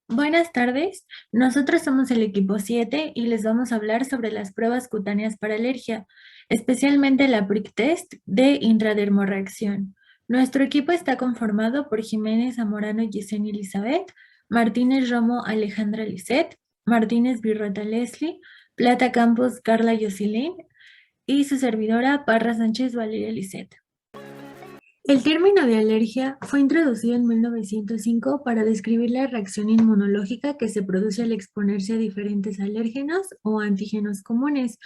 Buenas tardes, nosotros somos el equipo 7 y les vamos a hablar sobre las pruebas cutáneas para alergia, especialmente la prick test de intradermorreacción. Nuestro equipo está conformado por Jiménez Zamorano Yesenia Elizabeth, Martínez Romo Alejandra Lisset, Martínez Virrota Leslie, Plata Campos Carla Yosilín y su servidora Parra Sánchez Valeria Lisset. El término de alergia fue introducido en 1905 para describir la reacción inmunológica que se produce al exponerse a diferentes alérgenos o antígenos comunes.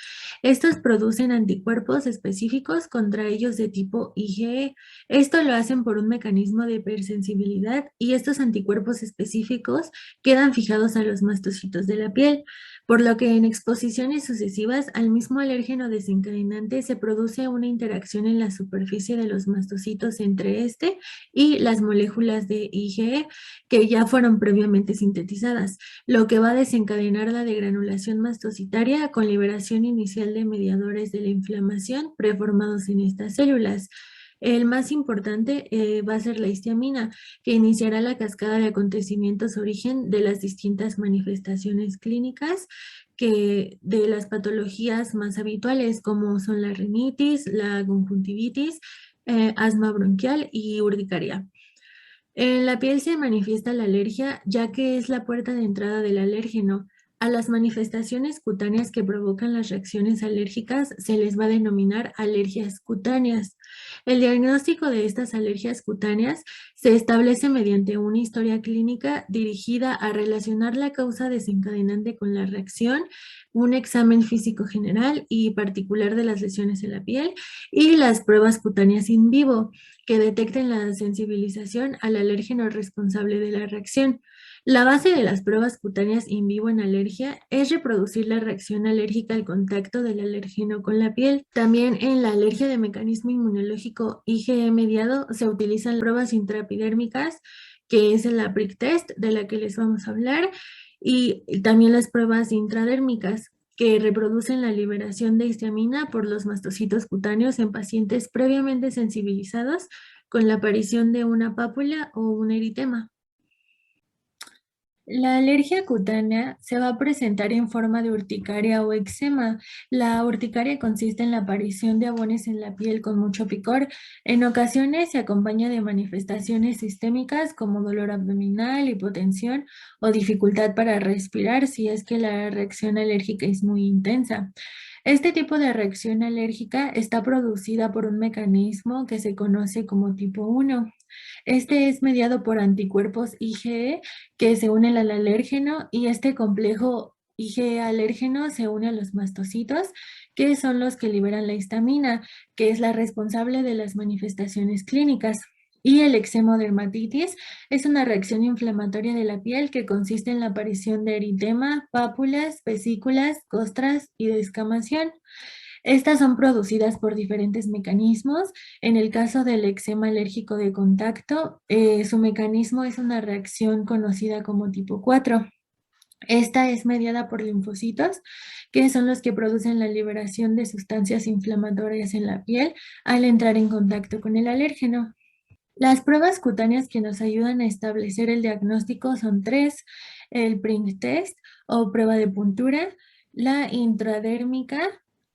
Estos producen anticuerpos específicos contra ellos de tipo IgE. Esto lo hacen por un mecanismo de hipersensibilidad y estos anticuerpos específicos quedan fijados a los mastocitos de la piel, por lo que en exposiciones sucesivas al mismo alérgeno desencadenante se produce una interacción en la superficie de los mastocitos entre este y las moléculas de IgE que ya fueron previamente sintetizadas, lo que va a desencadenar la degranulación mastocitaria con liberación inicial de mediadores de la inflamación preformados en estas células. El más importante va a ser la histamina, que iniciará la cascada de acontecimientos origen de las distintas manifestaciones clínicas de las patologías más habituales, como son la rinitis, la conjuntivitis, asma bronquial y urticaria. En la piel se manifiesta la alergia, ya que es la puerta de entrada del alérgeno. A las manifestaciones cutáneas que provocan las reacciones alérgicas se les va a denominar alergias cutáneas. El diagnóstico de estas alergias cutáneas se establece mediante una historia clínica dirigida a relacionar la causa desencadenante con la reacción, un examen físico general y particular de las lesiones en la piel y las pruebas cutáneas in vivo que detecten la sensibilización al alérgeno responsable de la reacción. La base de las pruebas cutáneas in vivo en alergia es reproducir la reacción alérgica al contacto del alérgeno con la piel. También en la alergia de mecanismo inmunológico IgE mediado se utilizan pruebas intraepidérmicas, que es la prick test de la que les vamos a hablar, y también las pruebas intradérmicas, que reproducen la liberación de histamina por los mastocitos cutáneos en pacientes previamente sensibilizados con la aparición de una pápula o un eritema. La alergia cutánea se va a presentar en forma de urticaria o eczema. La urticaria consiste en la aparición de abones en la piel con mucho picor. En ocasiones se acompaña de manifestaciones sistémicas como dolor abdominal, hipotensión o dificultad para respirar si es que la reacción alérgica es muy intensa. Este tipo de reacción alérgica está producida por un mecanismo que se conoce como tipo 1. Este es mediado por anticuerpos IgE que se unen al alérgeno y este complejo IgE alérgeno se une a los mastocitos, que son los que liberan la histamina, que es la responsable de las manifestaciones clínicas. Y el eczema-dermatitis es una reacción inflamatoria de la piel que consiste en la aparición de eritema, pápulas, vesículas, costras y descamación. Estas son producidas por diferentes mecanismos. En el caso del eczema alérgico de contacto, su mecanismo es una reacción conocida como tipo 4. Esta es mediada por linfocitos, que son los que producen la liberación de sustancias inflamatorias en la piel al entrar en contacto con el alérgeno. Las pruebas cutáneas que nos ayudan a establecer el diagnóstico son tres: el prick test o prueba de puntura, la intradérmica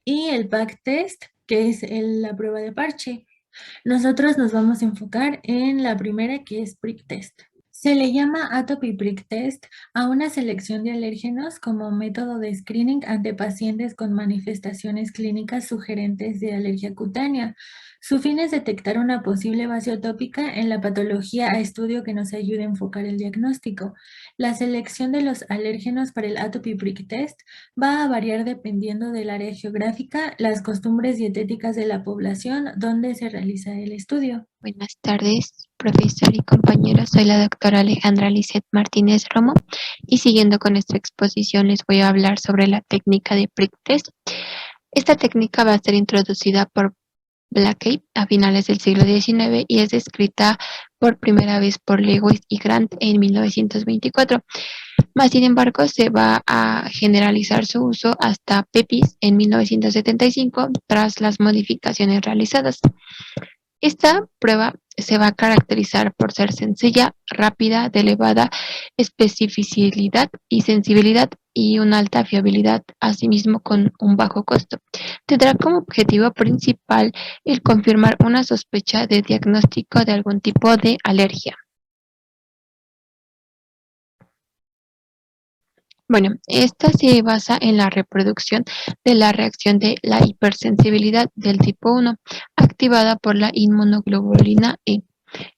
y el pack test, que es la prueba de parche. Nosotros nos vamos a enfocar en la primera, que es prick test. Se le llama Atopy Prick Test a una selección de alérgenos como método de screening ante pacientes con manifestaciones clínicas sugerentes de alergia cutánea. Su fin es detectar una posible base atópica en la patología a estudio que nos ayude a enfocar el diagnóstico. La selección de los alérgenos para el Atopy Prick Test va a variar dependiendo del área geográfica, las costumbres dietéticas de la población donde se realiza el estudio. Buenas tardes, profesor y compañeros. Soy la doctora Alejandra Lisset Martínez Romo y siguiendo con esta exposición les voy a hablar sobre la técnica de prick test. Esta técnica va a ser introducida por Blackie a finales del siglo XIX y es descrita por primera vez por Lewis y Grant en 1924. Más sin embargo, se va a generalizar su uso hasta Pepys en 1975 tras las modificaciones realizadas. Esta prueba se va a caracterizar por ser sencilla, rápida, de elevada especificidad y sensibilidad y una alta fiabilidad, asimismo con un bajo costo. Tendrá como objetivo principal el confirmar una sospecha de diagnóstico de algún tipo de alergia. Bueno, esta se basa en la reproducción de la reacción de la hipersensibilidad del tipo 1, activada por la inmunoglobulina E.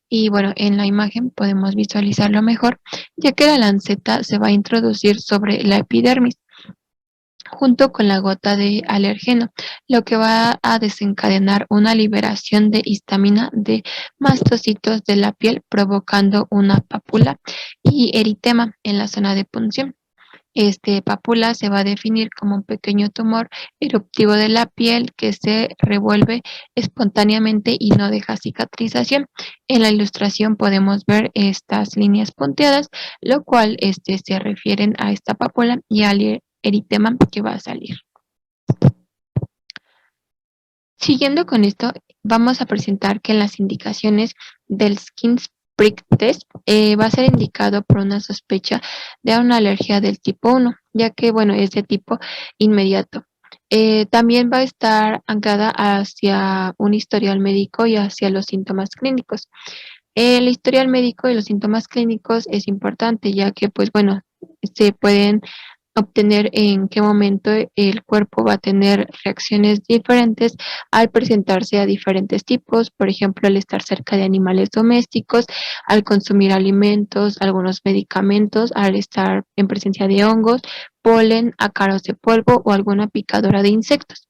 Y bueno, en la imagen podemos visualizarlo mejor, ya que la lanceta se va a introducir sobre la epidermis junto con la gota de alergeno, lo que va a desencadenar una liberación de histamina de mastocitos de la piel, provocando una pápula y eritema en la zona de punción. Este pápula se va a definir como un pequeño tumor eruptivo de la piel que se revuelve espontáneamente y no deja cicatrización. En la ilustración podemos ver estas líneas punteadas, lo cual se refieren a esta pápula y al eritema que va a salir. Siguiendo con esto, vamos a presentar que en las indicaciones del Skin Prick Test va a ser indicado por una sospecha de una alergia del tipo 1, ya que, bueno, es de tipo inmediato. También va a estar anclada hacia un historial médico y hacia los síntomas clínicos. El historial médico y los síntomas clínicos es importante, ya que, pues bueno, se pueden obtener en qué momento el cuerpo va a tener reacciones diferentes al presentarse a diferentes tipos, por ejemplo, al estar cerca de animales domésticos, al consumir alimentos, algunos medicamentos, al estar en presencia de hongos, polen, ácaros de polvo o alguna picadura de insectos,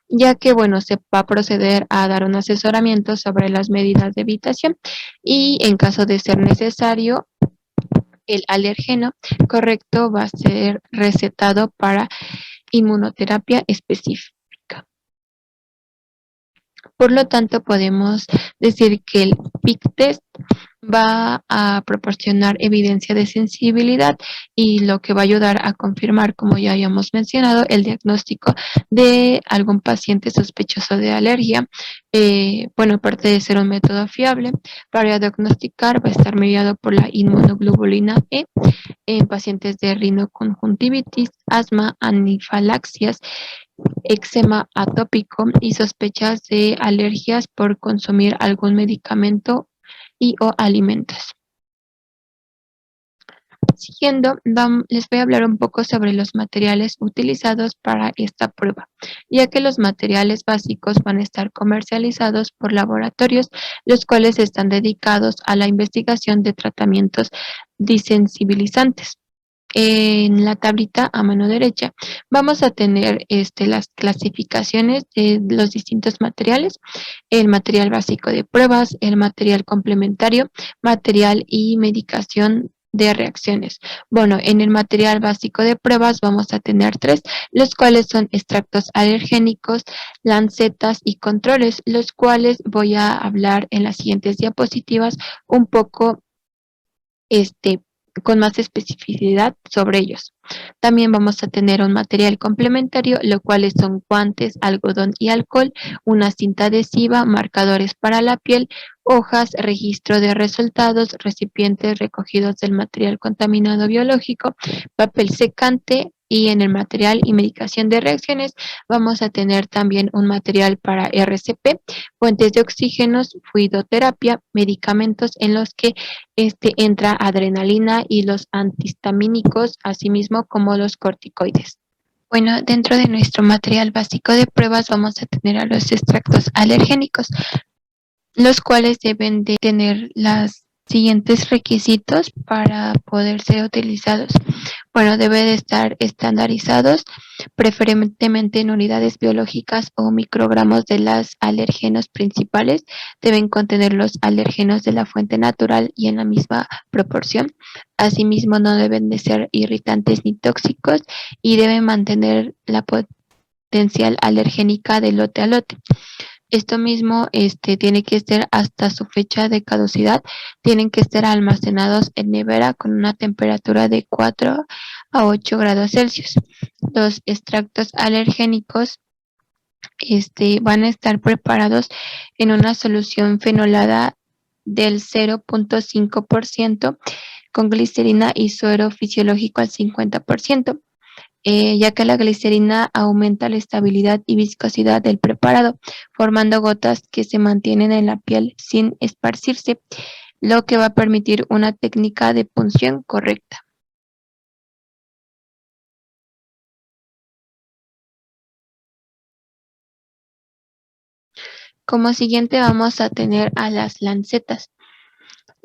ya que, bueno, se va a proceder a dar un asesoramiento sobre las medidas de evitación y en caso de ser necesario, el alergeno correcto va a ser recetado para inmunoterapia específica. Por lo tanto, podemos decir que el PIC test va a proporcionar evidencia de sensibilidad y lo que va a ayudar a confirmar, como ya habíamos mencionado, el diagnóstico de algún paciente sospechoso de alergia. Bueno, aparte de ser un método fiable, para diagnosticar va a estar mediado por la inmunoglobulina E en pacientes de rinoconjuntivitis, asma, anifalaxias, eczema atópico y sospechas de alergias por consumir algún medicamento y o alimentos. Siguiendo, les voy a hablar un poco sobre los materiales utilizados para esta prueba, ya que los materiales básicos van a estar comercializados por laboratorios, los cuales están dedicados a la investigación de tratamientos desensibilizantes. En la tablita a mano derecha vamos a tener las clasificaciones de los distintos materiales, el material básico de pruebas, el material complementario, material y medicación de reacciones. Bueno, en el material básico de pruebas vamos a tener tres, los cuales son extractos alergénicos, lancetas y controles, los cuales voy a hablar en las siguientes diapositivas un poco con más especificidad sobre ellos. También vamos a tener un material complementario, lo cual son guantes, algodón y alcohol, una cinta adhesiva, marcadores para la piel, hojas, registro de resultados, recipientes recogidos del material contaminado biológico, papel secante, y en el material y medicación de reacciones vamos a tener también un material para RCP, fuentes de oxígenos, fluidoterapia, medicamentos en los que entra adrenalina y los antihistamínicos, asimismo como los corticoides. Bueno, dentro de nuestro material básico de pruebas vamos a tener a los extractos alergénicos, los cuales deben de tener los siguientes requisitos para poder ser utilizados. Bueno, debe de estar estandarizados, preferentemente en unidades biológicas o microgramos de los alérgenos principales. Deben contener los alérgenos de la fuente natural y en la misma proporción. Asimismo, no deben de ser irritantes ni tóxicos y deben mantener la potencial alergénica de lote a lote. Esto mismo tiene que ser hasta su fecha de caducidad, tienen que estar almacenados en nevera con una temperatura de 4 a 8 grados Celsius. Los extractos alergénicos van a estar preparados en una solución fenolada del 0.5% con glicerina y suero fisiológico al 50%, ya que la glicerina aumenta la estabilidad y viscosidad del preparado, formando gotas que se mantienen en la piel sin esparcirse, lo que va a permitir una técnica de punción correcta. Como siguiente vamos a tener a las lancetas.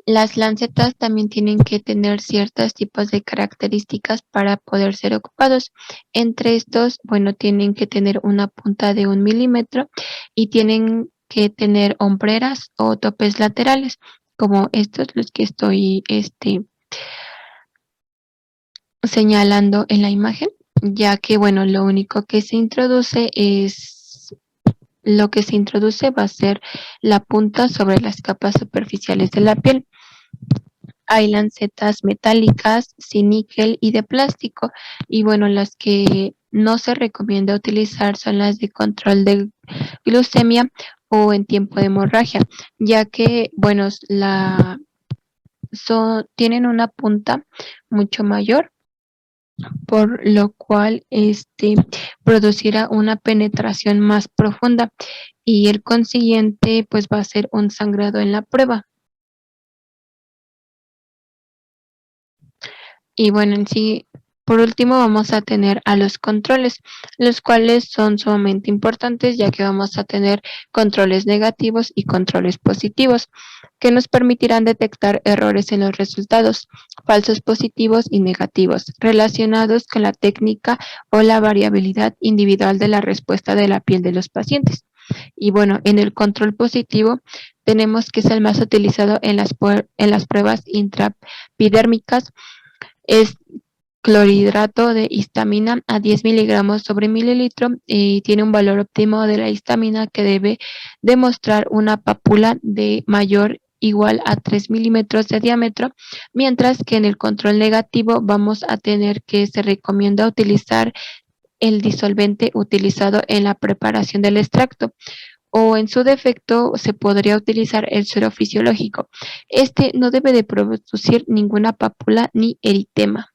Las lancetas también tienen que tener ciertos tipos de características para poder ser ocupados. Entre estos, bueno, tienen que tener una punta de 1 milímetro y tienen que tener hombreras o topes laterales, como estos los que estoy señalando en la imagen, ya que, bueno, lo que se introduce va a ser la punta sobre las capas superficiales de la piel. Hay lancetas metálicas, sin níquel y de plástico. Y bueno, las que no se recomienda utilizar son las de control de glucemia o en tiempo de hemorragia, ya que, bueno, tienen una punta mucho mayor, por lo cual producirá una penetración más profunda y el consiguiente pues va a ser un sangrado en la prueba. Y bueno, en sí, por último vamos a tener a los controles, los cuales son sumamente importantes ya que vamos a tener controles negativos y controles positivos que nos permitirán detectar errores en los resultados, falsos positivos y negativos, relacionados con la técnica o la variabilidad individual de la respuesta de la piel de los pacientes. Y bueno, en el control positivo tenemos que es el más utilizado en las pruebas intraepidérmicas, es clorhidrato de histamina a 10 miligramos sobre mililitro y tiene un valor óptimo de la histamina que debe demostrar una pápula de mayor igual a 3 milímetros de diámetro, mientras que en el control negativo vamos a tener que se recomienda utilizar el disolvente utilizado en la preparación del extracto, o en su defecto se podría utilizar el suero fisiológico. Este no debe de producir ninguna pápula ni eritema.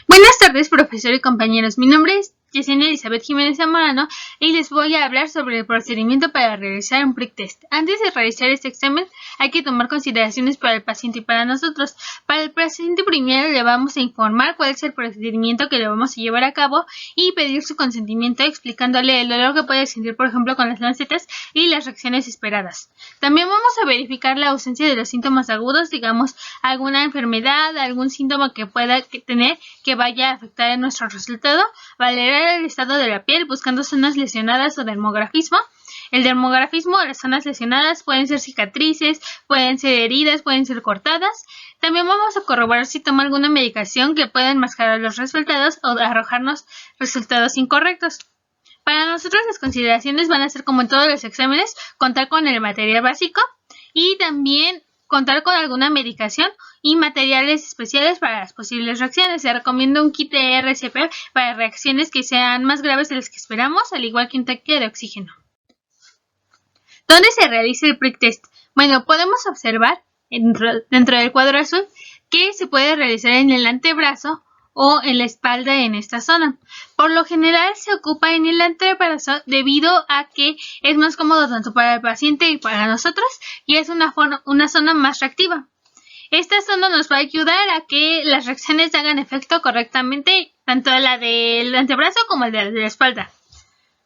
Buenas tardes, profesor y compañeros. Mi nombre es Yesenia Elizabeth Jiménez Zamorano y les voy a hablar sobre el procedimiento para realizar un prick test. Antes de realizar este examen, hay que tomar consideraciones para el paciente y para nosotros. Para el paciente primero le vamos a informar cuál es el procedimiento que le vamos a llevar a cabo y pedir su consentimiento explicándole el dolor que puede sentir, por ejemplo, con las lancetas y las reacciones esperadas. También vamos a verificar la ausencia de los síntomas agudos, digamos, alguna enfermedad, algún síntoma que pueda tener que vaya a afectar en nuestro resultado, valorar el estado de la piel buscando zonas lesionadas o dermografismo. El dermografismo, las zonas lesionadas pueden ser cicatrices, pueden ser heridas, pueden ser cortadas. También vamos a corroborar si toma alguna medicación que pueda enmascarar los resultados o arrojarnos resultados incorrectos. Para nosotros las consideraciones van a ser, como en todos los exámenes, contar con el material básico y también contar con alguna medicación y materiales especiales para las posibles reacciones. Se recomienda un kit de RCP para reacciones que sean más graves de las que esperamos, al igual que un tanque de oxígeno. ¿Dónde se realiza el prick test? Bueno, podemos observar dentro del cuadro azul que se puede realizar en el antebrazo o en la espalda en esta zona. Por lo general se ocupa en el antebrazo debido a que es más cómodo tanto para el paciente y para nosotros y es una zona más reactiva. Esta zona nos va a ayudar a que las reacciones hagan efecto correctamente, tanto la del antebrazo como la de la espalda.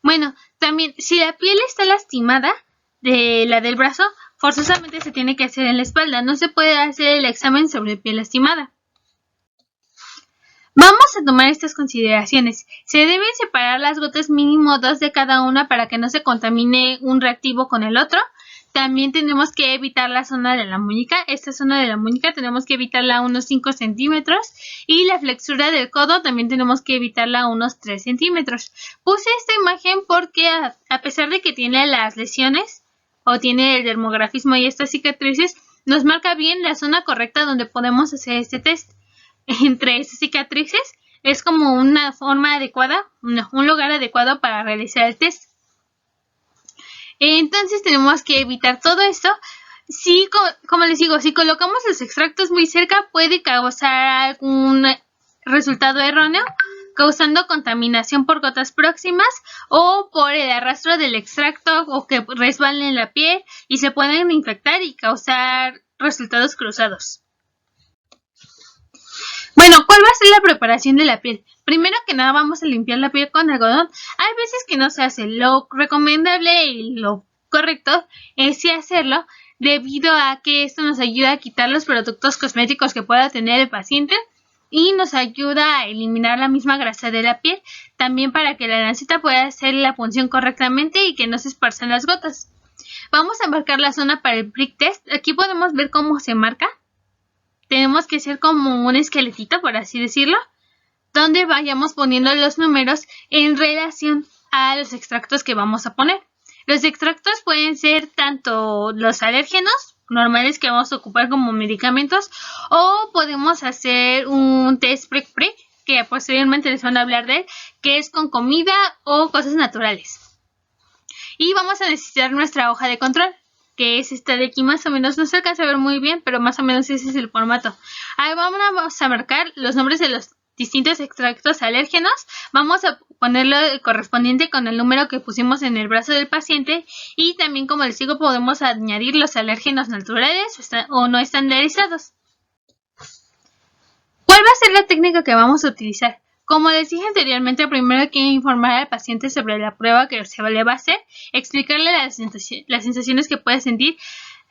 Bueno, también si la piel está lastimada de la del brazo, forzosamente se tiene que hacer en la espalda. No se puede hacer el examen sobre piel lastimada. Vamos a tomar estas consideraciones. Se deben separar las gotas mínimo 2 de cada una para que no se contamine un reactivo con el otro. También tenemos que evitar la zona de la muñeca. Esta zona de la muñeca tenemos que evitarla a unos 5 centímetros. Y la flexura del codo también tenemos que evitarla a unos 3 centímetros. Puse esta imagen porque a pesar de que tiene las lesiones o tiene el dermografismo y estas cicatrices, nos marca bien la zona correcta donde podemos hacer este test. Entre esas cicatrices es como una forma adecuada, un lugar adecuado para realizar el test. Entonces tenemos que evitar todo esto. Si, como les digo, si colocamos los extractos muy cerca, puede causar algún resultado erróneo, causando contaminación por gotas próximas o por el arrastro del extracto o que resbalen en la piel y se pueden infectar y causar resultados cruzados. Bueno, ¿cuál va a ser la preparación de la piel? Primero que nada vamos a limpiar la piel con algodón. Hay veces que no se hace. Lo recomendable y lo correcto es sí hacerlo, debido a que esto nos ayuda a quitar los productos cosméticos que pueda tener el paciente y nos ayuda a eliminar la misma grasa de la piel, también para que la lanceta pueda hacer la punción correctamente y que no se esparzan las gotas. Vamos a marcar la zona para el prick test. Aquí podemos ver cómo se marca. Tenemos que hacer como un esqueletito, por así decirlo, donde vayamos poniendo los números en relación a los extractos que vamos a poner. Los extractos pueden ser tanto los alérgenos normales que vamos a ocupar como medicamentos, o podemos hacer un test prick, que posteriormente les van a hablar de él, que es con comida o cosas naturales. Y vamos a necesitar nuestra hoja de control, que es esta de aquí. Más o menos no se alcanza a ver muy bien, pero más o menos ese es el formato. Ahí vamos a marcar los nombres de los distintos extractos alérgenos. Vamos a ponerlo correspondiente con el número que pusimos en el brazo del paciente, y también, como les digo, podemos añadir los alérgenos naturales o no estandarizados. ¿Cuál va a ser la técnica que vamos a utilizar? Como les dije anteriormente, primero hay que informar al paciente sobre la prueba que se le va a hacer, explicarle las sensaciones que puede sentir,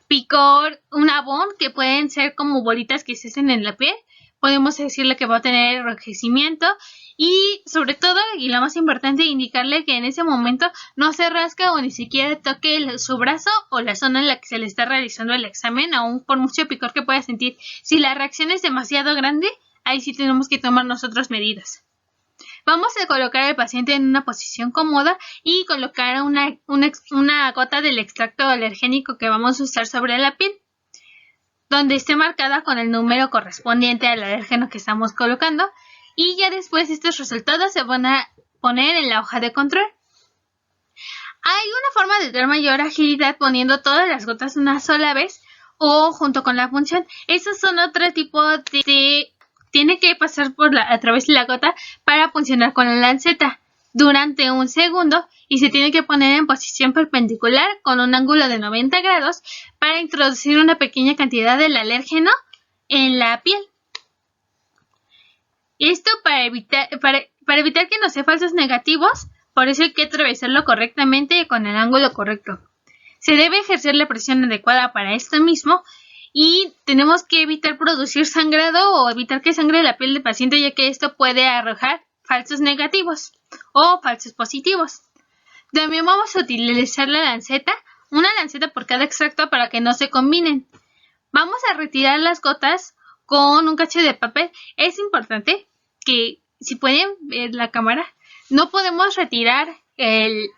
picor, un abón, que pueden ser como bolitas que se hacen en la piel. Podemos decirle que va a tener enrojecimiento y, sobre todo, y lo más importante, indicarle que en ese momento no se rasca o ni siquiera toque su brazo o la zona en la que se le está realizando el examen, aún por mucho picor que pueda sentir. Si la reacción es demasiado grande, ahí sí tenemos que tomar nosotros medidas. Vamos a colocar al paciente en una posición cómoda y colocar una gota del extracto alergénico que vamos a usar sobre la piel, donde esté marcada con el número correspondiente al alérgeno que estamos colocando, y ya después estos resultados se van a poner en la hoja de control. Hay una forma de dar mayor agilidad poniendo todas las gotas una sola vez o junto con la punción. Esos son otro tipo de... Tiene que pasar a través de la gota para puncionar con la lanceta durante 1 segundo, y se tiene que poner en posición perpendicular con un ángulo de 90 grados para introducir una pequeña cantidad del alérgeno en la piel. Esto para evitar que nos dé falsos negativos, por eso hay que atravesarlo correctamente y con el ángulo correcto. Se debe ejercer la presión adecuada para esto mismo, y tenemos que evitar producir sangrado o evitar que sangre la piel del paciente, ya que esto puede arrojar falsos negativos o falsos positivos. También vamos a utilizar la lanceta, una lanceta por cada extracto para que no se combinen. Vamos a retirar las gotas con un cacho de papel. Es importante que, si pueden ver la cámara, no podemos retirar el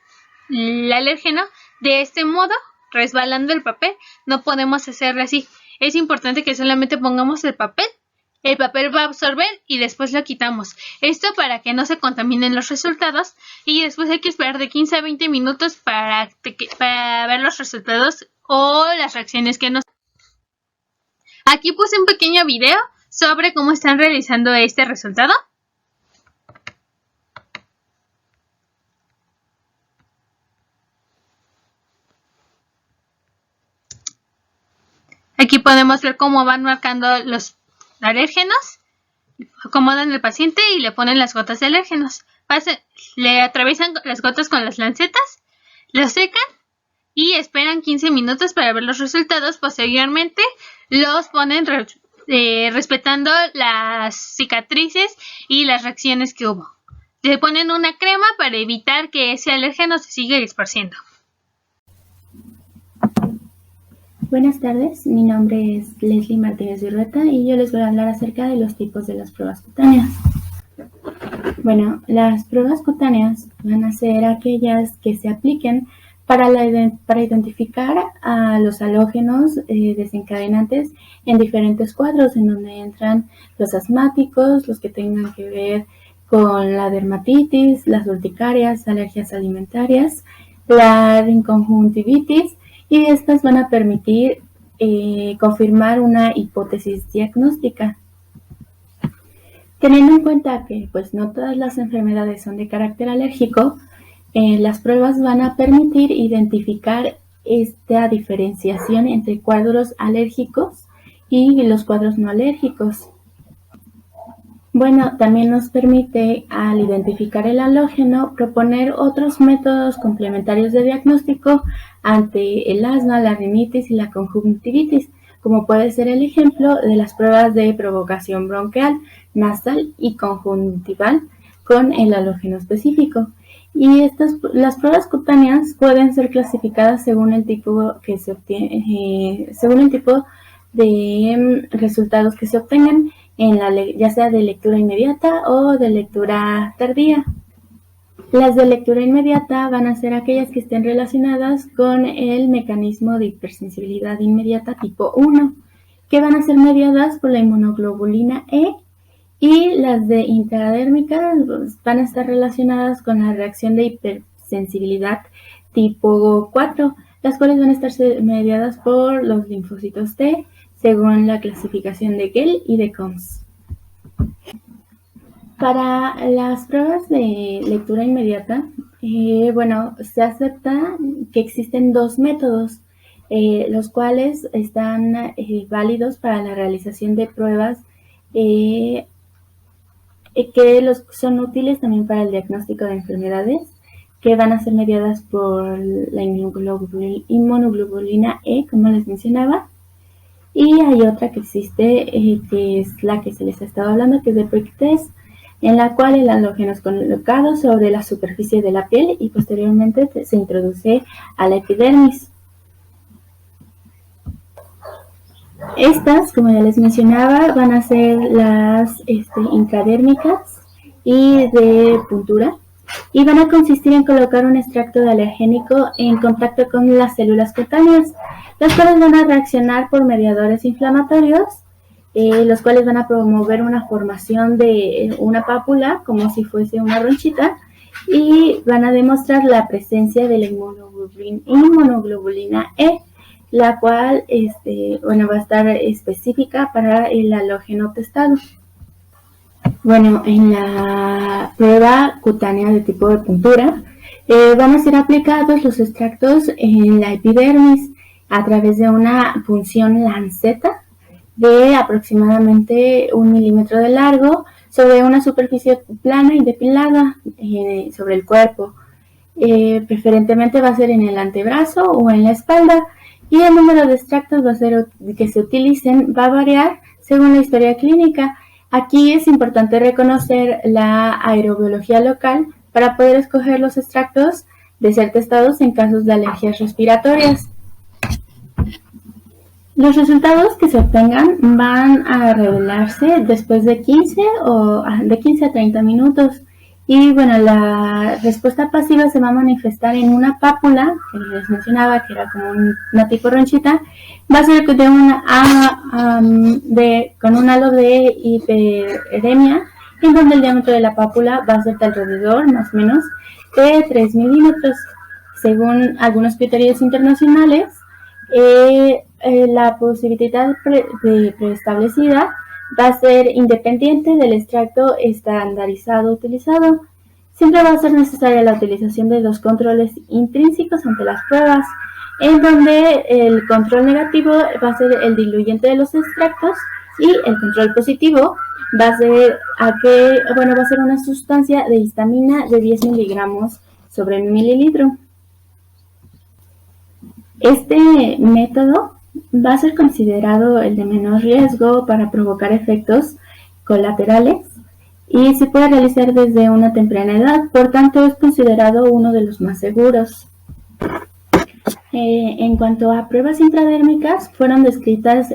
alérgeno de este modo, resbalando el papel. No podemos hacerlo así. Es importante que solamente pongamos el papel va a absorber y después lo quitamos. Esto para que no se contaminen los resultados, y después hay que esperar de 15 a 20 minutos para ver los resultados o las reacciones que nos... Aquí puse un pequeño video sobre cómo están realizando este resultado. Aquí podemos ver cómo van marcando los alérgenos, acomodan al paciente y le ponen las gotas de alérgenos. Le atraviesan las gotas con las lancetas, lo secan y esperan 15 minutos para ver los resultados. Posteriormente los ponen respetando las cicatrices y las reacciones que hubo. Le ponen una crema para evitar que ese alérgeno se siga esparciendo. Buenas tardes, mi nombre es Leslie Martínez Virrueta y yo les voy a hablar acerca de los tipos de las pruebas cutáneas. Bueno, las pruebas cutáneas van a ser aquellas que se apliquen para identificar a los halógenos desencadenantes en diferentes cuadros, en donde entran los asmáticos, los que tengan que ver con la dermatitis, las urticarias, alergias alimentarias, la rinconjuntivitis, y estas van a permitir confirmar una hipótesis diagnóstica. Teniendo en cuenta que pues no todas las enfermedades son de carácter alérgico, las pruebas van a permitir identificar esta diferenciación entre cuadros alérgicos y los cuadros no alérgicos. Bueno, también nos permite, al identificar el halógeno, proponer otros métodos complementarios de diagnóstico ante el asma, la rinitis y la conjuntivitis, como puede ser el ejemplo de las pruebas de provocación bronquial, nasal y conjuntival con el halógeno específico. Y las pruebas cutáneas pueden ser clasificadas según el tipo que se obtiene, según el tipo de resultados que se obtengan, ya sea de lectura inmediata o de lectura tardía. Las de lectura inmediata van a ser aquellas que estén relacionadas con el mecanismo de hipersensibilidad inmediata tipo 1, que van a ser mediadas por la inmunoglobulina E, y las de intradérmica van a estar relacionadas con la reacción de hipersensibilidad tipo 4, las cuales van a estar mediadas por los linfocitos T, según la clasificación de Gell y de Combs. Para las pruebas de lectura inmediata, se acepta que existen dos métodos, los cuales están válidos para la realización de pruebas que son útiles también para el diagnóstico de enfermedades, que van a ser mediadas por la inmunoglobulina E, como les mencionaba. Y hay otra que existe, que es la que se les ha estado hablando, que es de prick test, en la cual el halógeno es colocado sobre la superficie de la piel y posteriormente se introduce a la epidermis. Estas, como ya les mencionaba, van a ser las intradérmicas y de puntura, y van a consistir en colocar un extracto de alergénico en contacto con las células cutáneas, las cuales van a reaccionar por mediadores inflamatorios, los cuales van a promover una formación de una pápula como si fuese una ronchita, y van a demostrar la presencia de la inmunoglobulina E, la cual va a estar específica para el halógeno testado. Bueno, en la prueba cutánea de tipo de puntura van a ser aplicados los extractos en la epidermis a través de una punción lanceta de aproximadamente 1 milímetro de largo sobre una superficie plana y depilada sobre el cuerpo. Preferentemente va a ser en el antebrazo o en la espalda, y el número de extractos que se utilicen va a variar según la historia clínica. Aquí es importante reconocer la aerobiología local para poder escoger los extractos de ser testados en casos de alergias respiratorias. Los resultados que se obtengan van a revelarse después de 15 a 30 minutos. Y bueno, la respuesta pasiva se va a manifestar en una pápula, que les mencionaba que era como una tipo ronchita. Va a ser con un halo de hiperemia, en donde el diámetro de la pápula va a ser de alrededor, más o menos, de 3 milímetros. Según algunos criterios internacionales, la posibilidad preestablecida va a ser independiente del extracto estandarizado utilizado. Siempre va a ser necesaria la utilización de dos controles intrínsecos ante las pruebas, en donde el control negativo va a ser el diluyente de los extractos y el control positivo va a ser una sustancia de histamina de 10 miligramos sobre un mililitro. Este método va a ser considerado el de menor riesgo para provocar efectos colaterales y se puede realizar desde una temprana edad, por tanto es considerado uno de los más seguros. En cuanto a pruebas intradérmicas, fueron descritas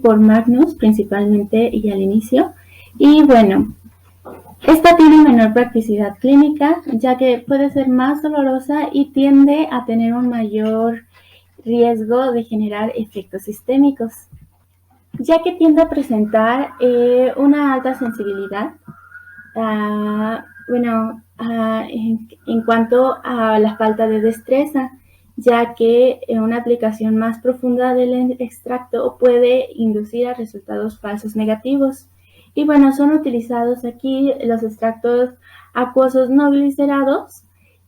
por Magnus principalmente y al inicio, y bueno, Esta tiene menor practicidad clínica, ya que puede ser más dolorosa y tiende a tener un mayor riesgo de generar efectos sistémicos, ya que tiende a presentar una alta sensibilidad en cuanto a la falta de destreza, ya que una aplicación más profunda del extracto puede inducir a resultados falsos negativos. Y bueno, son utilizados aquí los extractos acuosos no glicerados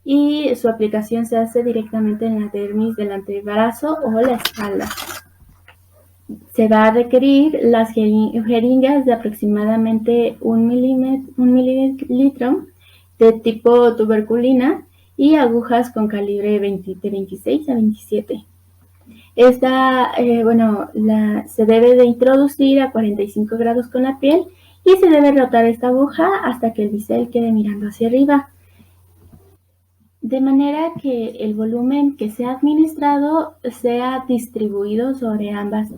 y su aplicación se hace directamente en la dermis del antebrazo o la espalda. Se va a requerir las jeringas de aproximadamente 1 mililitro de tipo tuberculina y agujas con calibre de 26 a 27. Esta, se debe de introducir a 45 grados con la piel y se debe rotar esta aguja hasta que el bisel quede mirando hacia arriba, de manera que el volumen que sea administrado sea distribuido sobre ambas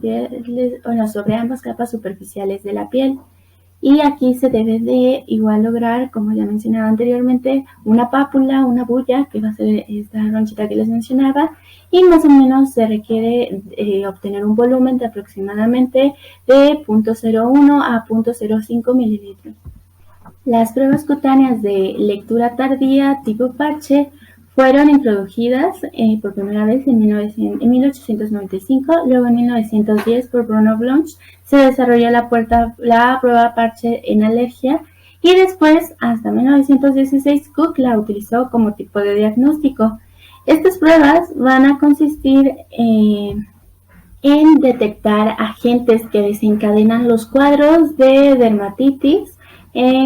capas superficiales de la piel. Y aquí se debe de igual lograr, como ya mencionaba anteriormente, una pápula, una bulla, que va a ser esta ronchita que les mencionaba, y más o menos se requiere obtener un volumen de aproximadamente de 0.01 a 0.05 mililitros. Las pruebas cutáneas de lectura tardía tipo parche fueron introducidas por primera vez en 1895, luego en 1910 por Bruno Blanche se desarrolló la prueba parche en alergia y después hasta 1916 Cook la utilizó como tipo de diagnóstico. Estas pruebas van a consistir en detectar agentes que desencadenan los cuadros de dermatitis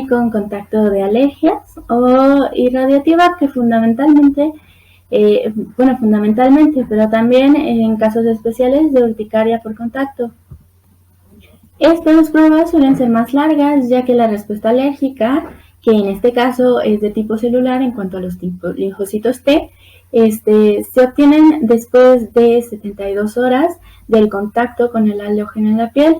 con contacto de alergias o irradiativa, que fundamentalmente, pero también en casos especiales de urticaria por contacto. Estas pruebas suelen ser más largas, ya que la respuesta alérgica, que en este caso es de tipo celular en cuanto a los linfocitos T, se obtienen después de 72 horas del contacto con el alérgeno en la piel.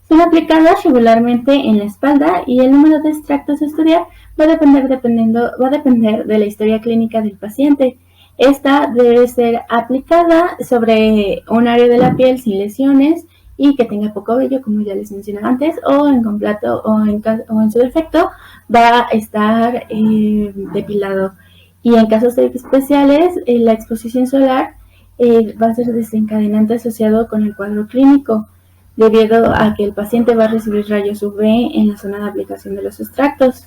Son aplicadas regularmente en la espalda y el número de extractos a estudiar va a depender de la historia clínica del paciente. Esta debe ser aplicada sobre un área de la piel sin lesiones y que tenga poco vello, como ya les mencioné antes, o en completo o en su defecto va a estar depilado. Y en casos especiales, la exposición solar va a ser desencadenante asociado con el cuadro clínico, debido a que el paciente va a recibir rayos UV en la zona de aplicación de los extractos.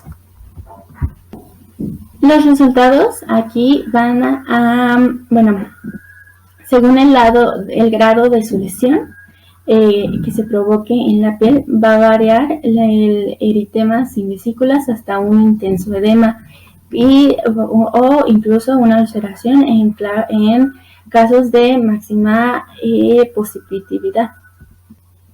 Los resultados aquí van según el grado de su lesión que se provoque en la piel, va a variar el eritema sin vesículas hasta un intenso edema o incluso una ulceración en casos de máxima positividad.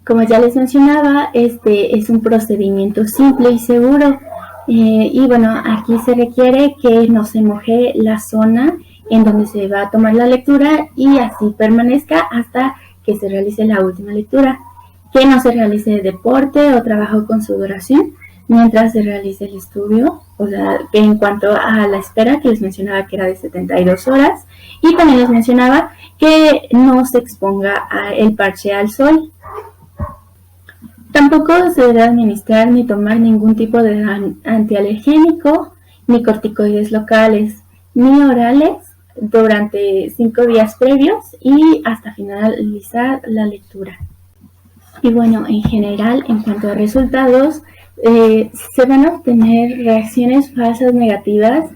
Como ya les mencionaba, este es un procedimiento simple y seguro. Aquí se requiere que no se moje la zona en donde se va a tomar la lectura y así permanezca hasta que se realice la última lectura. Que no se realice deporte o trabajo con sudoración mientras se realice el estudio. O sea, en cuanto a la espera, que les mencionaba que era de 72 horas. Y también les mencionaba que no se exponga el parche al sol. Tampoco se debe administrar ni tomar ningún tipo de antialergénico, ni corticoides locales, ni orales durante 5 días previos y hasta finalizar la lectura. Y bueno, en general, en cuanto a resultados, se van a obtener reacciones falsas negativas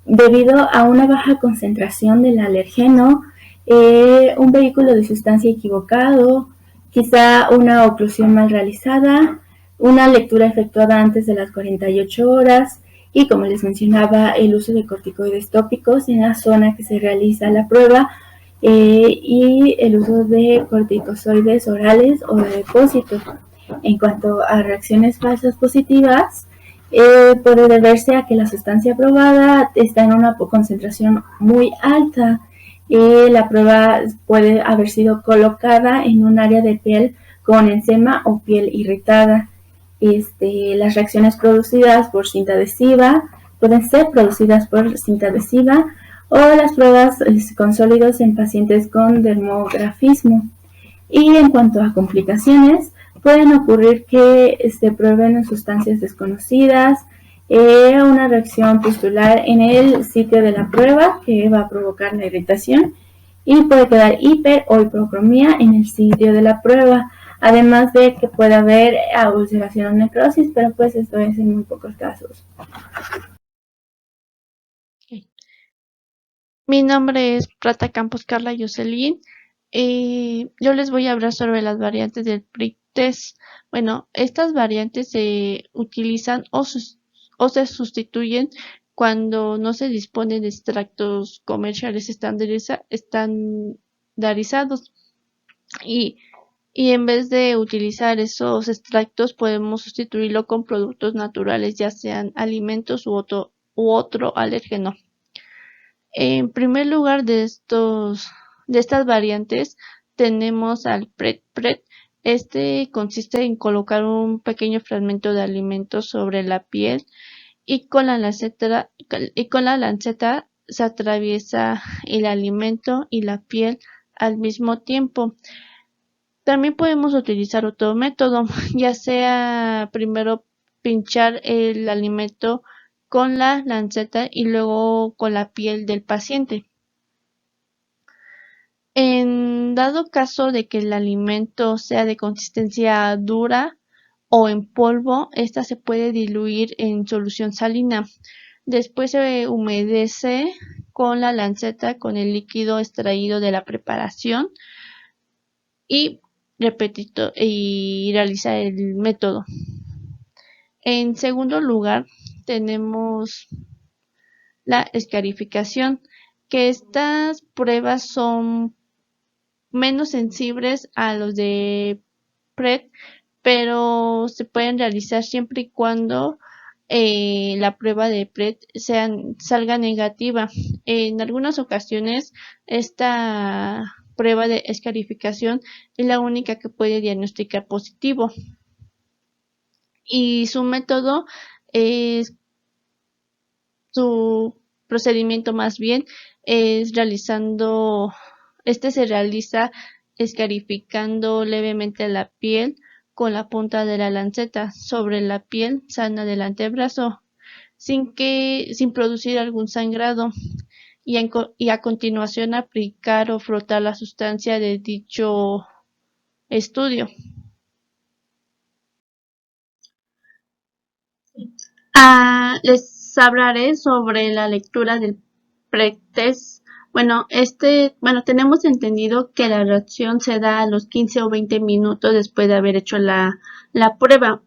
debido a una baja concentración del alergeno, un vehículo de sustancia equivocado, quizá una oclusión mal realizada, una lectura efectuada antes de las 48 horas y, como les mencionaba, el uso de corticoides tópicos en la zona que se realiza la prueba y el uso de corticoides orales o de depósito. En cuanto a reacciones falsas positivas, puede deberse a que la sustancia probada está en una concentración muy alta. La prueba puede haber sido colocada en un área de piel con eczema o piel irritada. Las reacciones producidas por cinta adhesiva pueden ser producidas por cinta adhesiva o las pruebas con sólidos en pacientes con dermografismo. Y en cuanto a complicaciones, pueden ocurrir que se prueben sustancias desconocidas, una reacción pustular en el sitio de la prueba que va a provocar la irritación y puede quedar hiper o hipocromía en el sitio de la prueba, además de que puede haber ulceración o necrosis, pero pues esto es en muy pocos casos. Mi nombre es Plata Campos Carla Jocelyn. Yo les voy a hablar sobre las variantes del prick test. Bueno, estas variantes se utilizan o se sustituyen cuando no se dispone de extractos comerciales estandarizados y en vez de utilizar esos extractos podemos sustituirlo con productos naturales, ya sean alimentos u otro alérgeno. En primer lugar de estas variantes tenemos al PRED. Este consiste en colocar un pequeño fragmento de alimento sobre la piel y con la lanceta se atraviesa el alimento y la piel al mismo tiempo. También podemos utilizar otro método, ya sea primero pinchar el alimento con la lanceta y luego con la piel del paciente. En dado caso de que el alimento sea de consistencia dura o en polvo, esta se puede diluir en solución salina. Después se humedece con la lanceta con el líquido extraído de la preparación y realizar el método. En segundo lugar, tenemos la escarificación, que estas pruebas son menos sensibles a los de PRED, pero se pueden realizar siempre y cuando la prueba de PRED salga negativa. En algunas ocasiones esta prueba de escarificación es la única que puede diagnosticar positivo. Y su método es su procedimiento más bien es se realiza escarificando levemente la piel con la punta de la lanceta sobre la piel sana del antebrazo sin producir algún sangrado y a continuación aplicar o frotar la sustancia de dicho estudio. Les hablaré sobre la lectura del pretest. Bueno, tenemos entendido que la reacción se da a los 15 o 20 minutos después de haber hecho la prueba.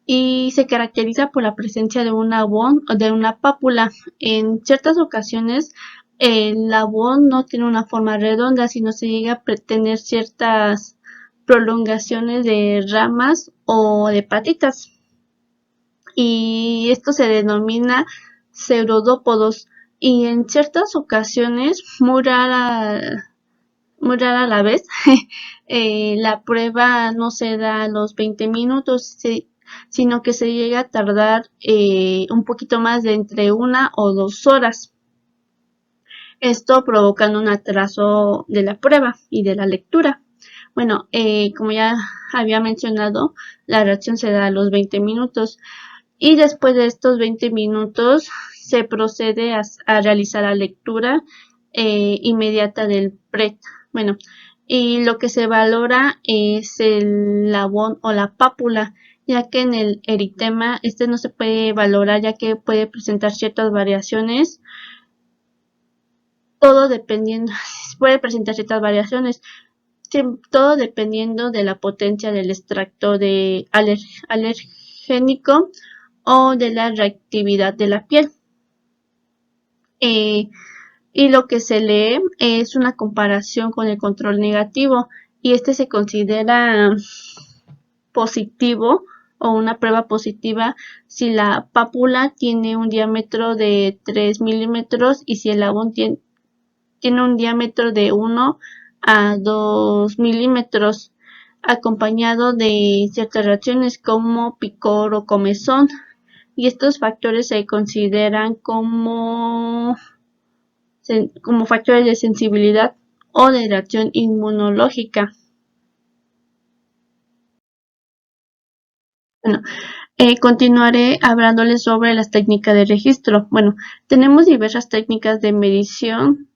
Y se caracteriza por la presencia de un abón o de una pápula. En ciertas ocasiones el abón no tiene una forma redonda, sino se llega a tener ciertas prolongaciones de ramas o de patitas. Y esto se denomina pseudópodos. Y en ciertas ocasiones, muy rara a la vez, la prueba no se da a los 20 minutos, sino que se llega a tardar un poquito más de entre 1 o 2 horas. Esto provocando un atraso de la prueba y de la lectura. Bueno, como ya había mencionado, la reacción se da a los 20 minutos. Y después de estos 20 minutos se procede a realizar la lectura inmediata del PRED. Bueno, y lo que se valora es el abón o la pápula, ya que en el eritema no se puede valorar, ya que puede presentar ciertas variaciones. Todo dependiendo de la potencia del extracto de alergénico o de la reactividad de la piel. Y lo que se lee es una comparación con el control negativo y se considera positivo o una prueba positiva si la pápula tiene un diámetro de 3 milímetros y si el abón tiene un diámetro de 1 a 2 milímetros. acompañado de ciertas reacciones como picor o comezón, y estos factores se consideran como factores de sensibilidad o de reacción inmunológica. Bueno, continuaré hablándoles sobre las técnicas de registro. Bueno, tenemos diversas técnicas de medición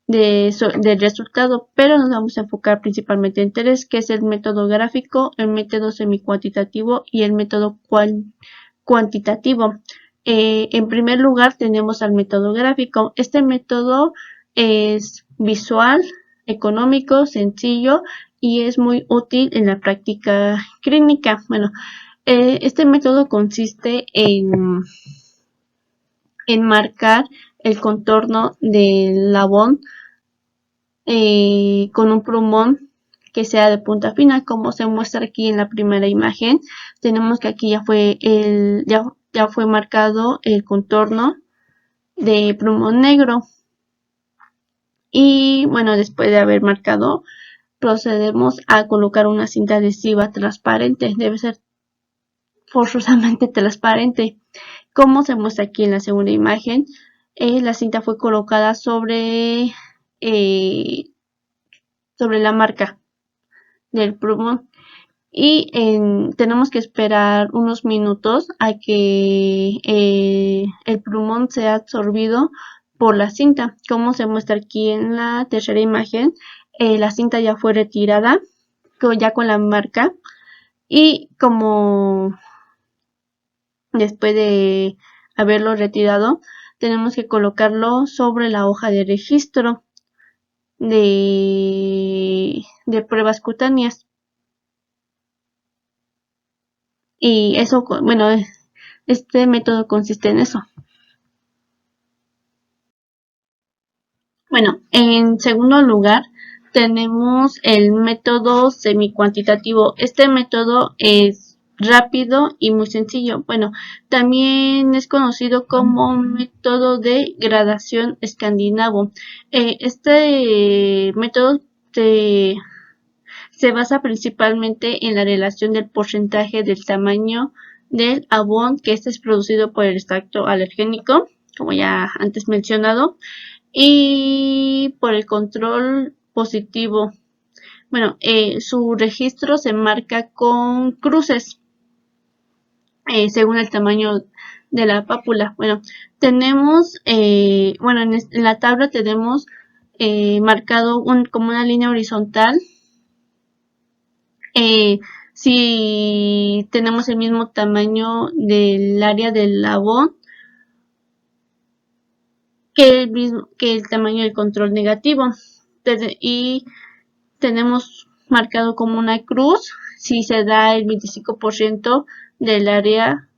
del resultado, pero nos vamos a enfocar principalmente en tres, que es el método gráfico, el método semicuantitativo y el método cuantitativo. En primer lugar tenemos al método gráfico. Este método es visual, económico, sencillo y es muy útil en la práctica clínica. Bueno, este método consiste en marcar el contorno del labón con un plumón que sea de punta fina, como se muestra aquí en la primera imagen. Tenemos que aquí ya fue marcado el contorno de plumón negro. Y bueno, después de haber marcado, procedemos a colocar una cinta adhesiva transparente. Debe ser forzosamente transparente, como se muestra aquí en la segunda imagen. La cinta fue colocada sobre la marca del plumón y tenemos que esperar unos minutos a que el plumón sea absorbido por la cinta, como se muestra aquí en la tercera imagen. La cinta ya fue retirada ya con la marca, y como después de haberlo retirado, tenemos que colocarlo sobre la hoja de registro de pruebas cutáneas. Y eso, bueno, este método consiste en eso. Bueno, en segundo lugar tenemos el método semicuantitativo. Este método es rápido y muy sencillo. Bueno, también es conocido como método de gradación escandinavo. Este método se basa principalmente en la relación del porcentaje del tamaño del abón que es producido por el extracto alergénico, como ya antes mencionado, y por el control positivo. Bueno, su registro se marca con cruces según el tamaño de la pápula. Bueno, tenemos, en la tabla tenemos marcado como una línea horizontal. Si tenemos el mismo tamaño del área del labón que el tamaño del control negativo, y tenemos marcado como una cruz si se da el 25% del área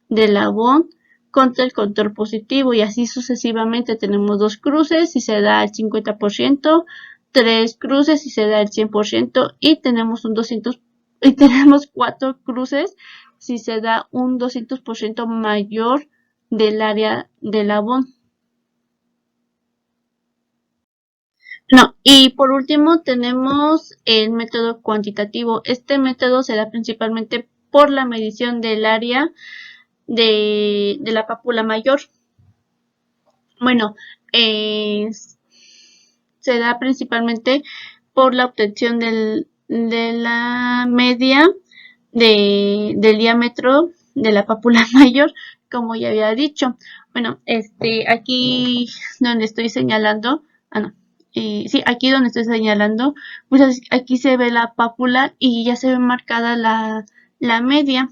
del labón contra el control positivo, y así sucesivamente. Tenemos dos cruces si se da el 50%, tres cruces si se da el 100%, y tenemos tenemos cuatro cruces si se da un 200% mayor del área del labón. No, y por último tenemos el método cuantitativo. Este método se da principalmente por la medición del área de la pápula mayor. Bueno, se da principalmente por la obtención de la media del diámetro de la pápula mayor, como ya había dicho. Bueno, aquí donde estoy señalando, sí, aquí donde estoy señalando, pues aquí se ve la pápula y ya se ve marcada la media.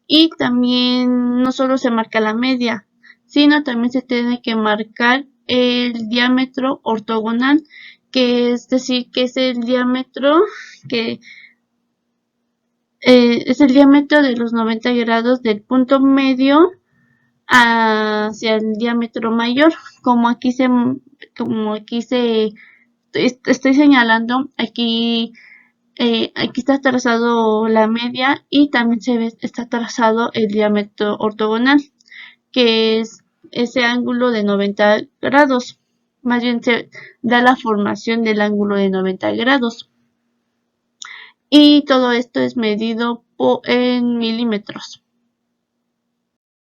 Y también no solo se marca la media, sino también se tiene que marcar el diámetro ortogonal, que es decir, que es el diámetro es el diámetro de los 90 grados del punto medio hacia el diámetro mayor, como aquí estoy señalando. Aquí está trazado la media, y también está trazado el diámetro ortogonal, que es ese ángulo de 90 grados. Más bien se da la formación del ángulo de 90 grados. y todo esto es medido en milímetros.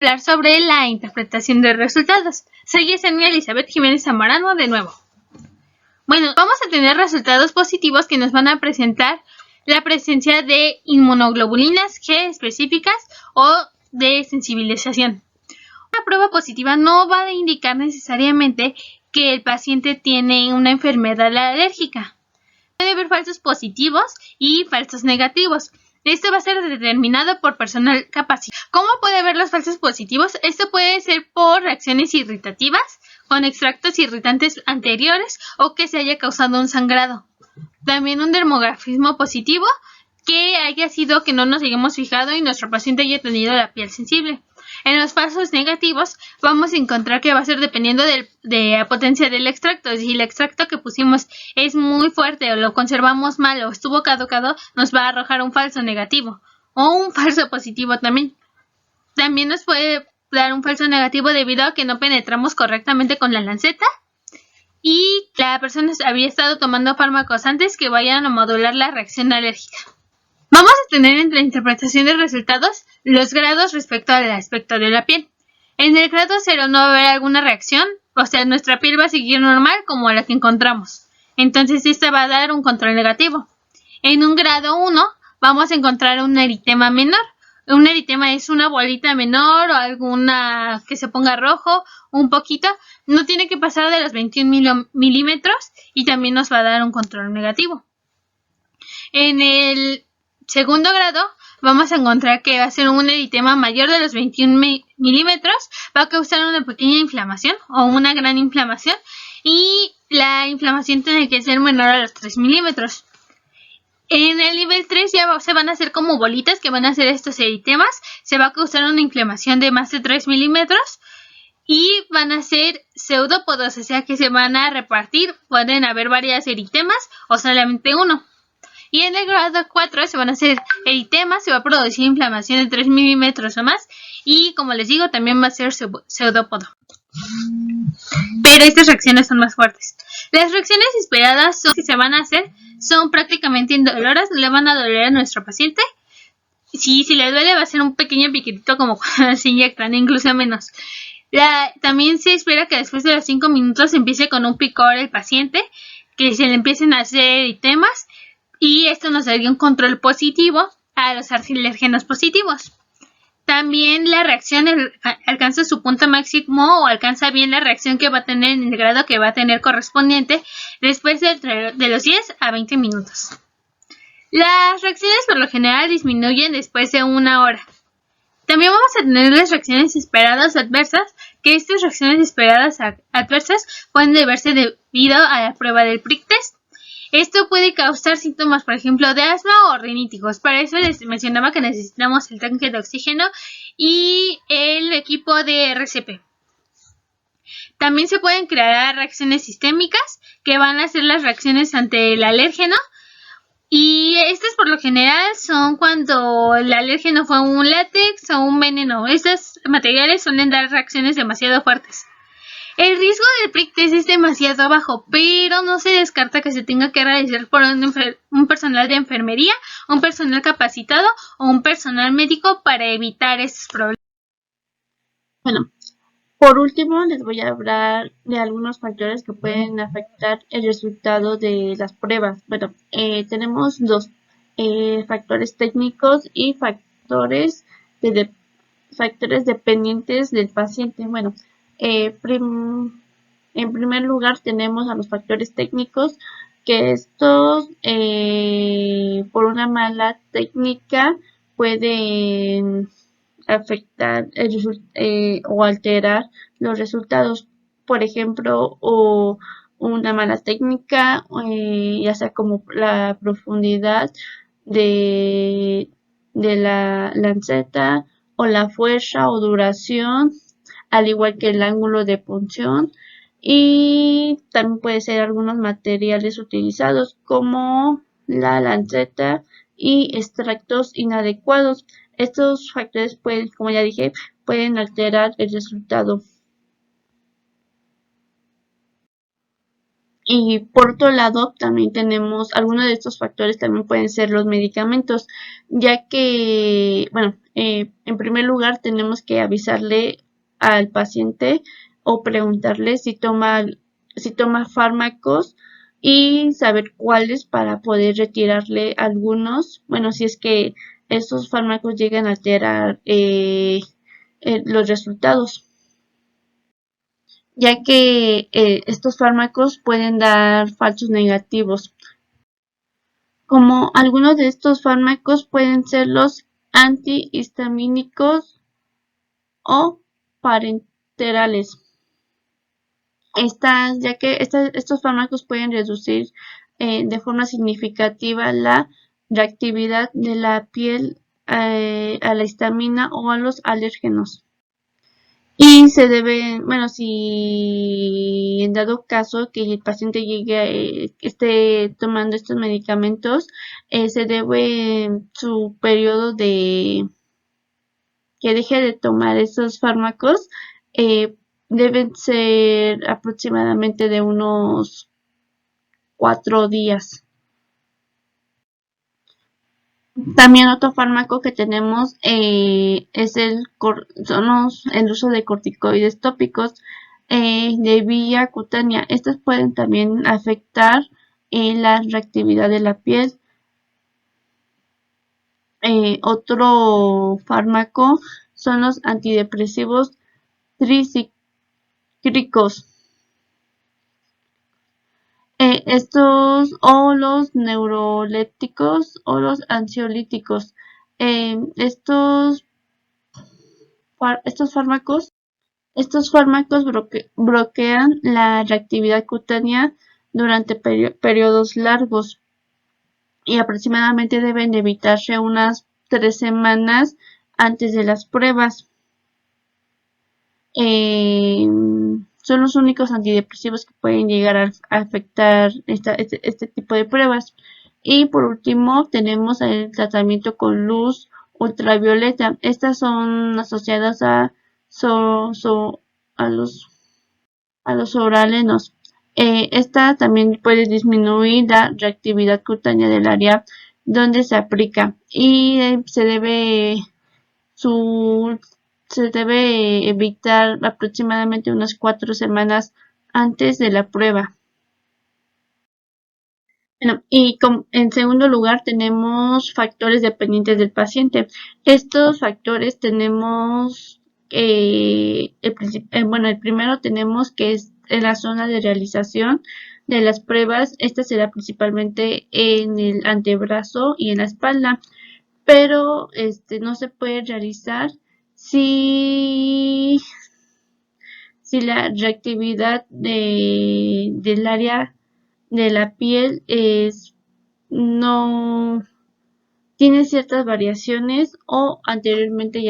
Hablar sobre la interpretación de resultados. Soy Yesenia Elizabeth Jiménez Zamorano de nuevo. Bueno, vamos a tener resultados positivos que nos van a presentar la presencia de inmunoglobulinas G específicas o de sensibilización. Una prueba positiva no va a indicar necesariamente que el paciente tiene una enfermedad alérgica. Puede haber falsos positivos y falsos negativos. Esto va a ser determinado por personal capacitado. ¿Cómo puede haber los falsos positivos? Esto puede ser por reacciones irritativas, con extractos irritantes anteriores o que se haya causado un sangrado. También un dermografismo positivo, que haya sido que no nos hayamos fijado y nuestro paciente haya tenido la piel sensible. En los falsos negativos vamos a encontrar que va a ser dependiendo de la potencia del extracto. Si el extracto que pusimos es muy fuerte o lo conservamos mal o estuvo caducado, nos va a arrojar un falso negativo o un falso positivo también. También nos puede dar un falso negativo debido a que no penetramos correctamente con la lanceta y la persona había estado tomando fármacos antes que vayan a modular la reacción alérgica. Vamos a tener en la interpretación de resultados los grados respecto al aspecto de la piel. En el grado 0 no va a haber alguna reacción, o sea, nuestra piel va a seguir normal como la que encontramos. Entonces, esta va a dar un control negativo. En un grado 1 vamos a encontrar un eritema menor. Un eritema es una bolita menor o alguna que se ponga rojo un poquito. No tiene que pasar de los 21 milímetros y también nos va a dar un control negativo. En el segundo grado vamos a encontrar que va a ser un eritema mayor de los 21 milímetros, va a causar una pequeña inflamación o una gran inflamación y la inflamación tiene que ser menor a los 3 milímetros. En el nivel 3 ya se van a hacer como bolitas que van a ser estos eritemas, se va a causar una inflamación de más de 3 milímetros y van a ser pseudópodos, o sea que se van a repartir, pueden haber varias eritemas o solamente uno. Y en el grado 4 se van a hacer eritemas, se va a producir inflamación de 3 milímetros o más. Y como les digo, también va a ser pseudópodo. Pero estas reacciones son más fuertes. Las reacciones esperadas que se van a hacer son prácticamente indoloras, no le van a doler a nuestro paciente. Si le duele va a ser un pequeño piquetito como cuando se inyectan, incluso menos. También se espera que después de los 5 minutos empiece con un picor el paciente, que se le empiecen a hacer eritemas. Y esto nos daría un control positivo a los alérgenos positivos. También la reacción alcanza su punto máximo o alcanza bien la reacción que va a tener en el grado que va a tener correspondiente después de los 10 a 20 minutos. Las reacciones por lo general disminuyen después de una hora. También vamos a tener las reacciones esperadas adversas, que estas reacciones esperadas adversas pueden deberse debido a la prueba del prick test. Esto puede causar síntomas, por ejemplo, de asma o riníticos. Para eso les mencionaba que necesitamos el tanque de oxígeno y el equipo de RCP. También se pueden crear reacciones sistémicas, que van a ser las reacciones ante el alérgeno. Y estas por lo general son cuando el alérgeno fue un látex o un veneno. Estos materiales suelen dar reacciones demasiado fuertes. El riesgo del prick test es demasiado bajo, pero no se descarta que se tenga que realizar por un personal de enfermería, un personal capacitado o un personal médico para evitar estos problemas. Bueno, por último les voy a hablar de algunos factores que pueden afectar el resultado de las pruebas. Bueno, tenemos dos factores técnicos y factores dependientes del paciente. Bueno, en primer lugar tenemos a los factores técnicos, que estos por una mala técnica pueden afectar o alterar los resultados. Por ejemplo, o una mala técnica, ya sea como la profundidad de la lanceta o la fuerza o duración, al igual que el ángulo de punción, y también puede ser algunos materiales utilizados como la lanceta y extractos inadecuados. Estos factores pueden, como ya dije, pueden alterar el resultado. Y por otro lado, también tenemos algunos de estos factores, también pueden ser los medicamentos, ya que, bueno, en primer lugar tenemos que avisarle al paciente o preguntarle si toma fármacos y saber cuáles para poder retirarle algunos, bueno, si es que estos fármacos llegan a alterar los resultados, ya que estos fármacos pueden dar falsos negativos. Como algunos de estos fármacos pueden ser los antihistamínicos o parenterales. Ya que estos fármacos pueden reducir de forma significativa la reactividad de la piel a la histamina o a los alérgenos. Y se debe, bueno, si en dado caso que el paciente esté tomando estos medicamentos, se debe su periodo de que deje de tomar esos fármacos, deben ser aproximadamente de unos 4 días. También otro fármaco que tenemos es el uso de corticoides tópicos de vía cutánea. Estos pueden también afectar la reactividad de la piel. Otro fármaco son los antidepresivos tricíclicos. Estos o los neurolépticos o los ansiolíticos. Estos fármacos bloquean la reactividad cutánea durante periodos largos y aproximadamente deben evitarse unas 3 semanas antes de las pruebas. Son los únicos antidepresivos que pueden llegar a afectar este tipo de pruebas. Y por último tenemos el tratamiento con luz ultravioleta. Estas son asociadas a los oralenos. Esta también puede disminuir la reactividad cutánea del área donde se aplica y se debe evitar aproximadamente unas 4 semanas antes de la prueba. Bueno, y en segundo lugar tenemos factores dependientes del paciente. Estos factores tenemos, el primero tenemos que es en la zona de realización de las pruebas. Esta será principalmente en el antebrazo y en la espalda, pero no se puede realizar si la reactividad del área de la piel no tiene ciertas variaciones o anteriormente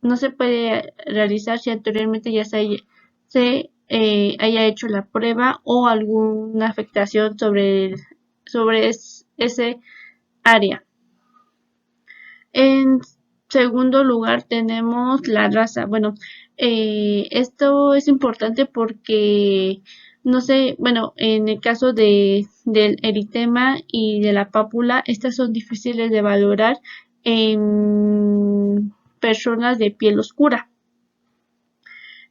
no se puede realizar si anteriormente ya se haya hecho la prueba o alguna afectación sobre ese área. En segundo lugar tenemos la raza. Bueno, esto es importante porque no sé, bueno, en el caso del eritema y de la pápula, estas son difíciles de valorar en personas de piel oscura.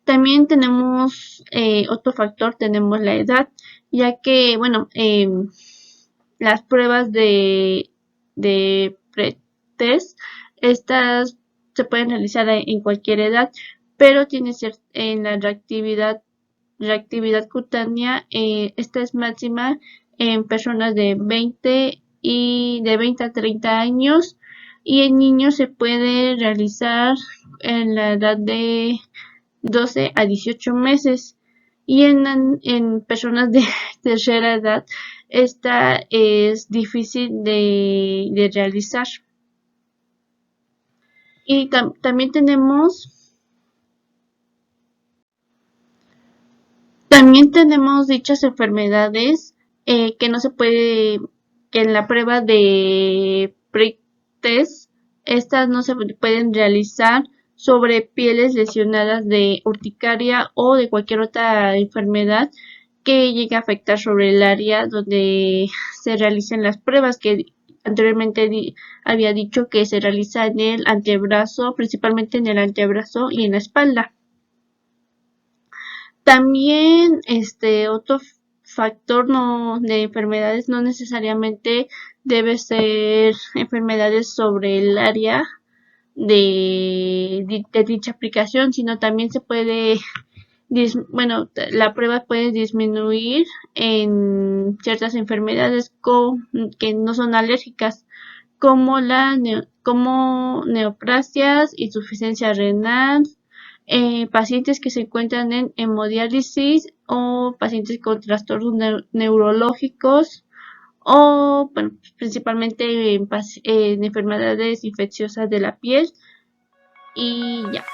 También tenemos otro factor, tenemos la edad, ya que, bueno, las pruebas de pretest, estas se pueden realizar en cualquier edad, pero tiene en la reactividad cutánea, esta es máxima en personas de 20 a 30 años y en niños se puede realizar en la edad de 12 a 18 meses y en personas de tercera edad esta es difícil de realizar. Y también tenemos dichas enfermedades que no se puede, que en la prueba de pretest, estas no se pueden realizar sobre pieles lesionadas de urticaria o de cualquier otra enfermedad que llegue a afectar sobre el área donde se realizan las pruebas, que anteriormente había dicho que se realiza en el antebrazo, principalmente en el antebrazo y en la espalda. También otro factor de enfermedades no necesariamente debe ser enfermedades sobre el área de dicha aplicación, sino también se puede, la prueba puede disminuir en ciertas enfermedades que no son alérgicas, como como neoplasias, insuficiencia renal, pacientes que se encuentran en hemodiálisis o pacientes con trastornos neurológicos o principalmente en enfermedades infecciosas de la piel y ya.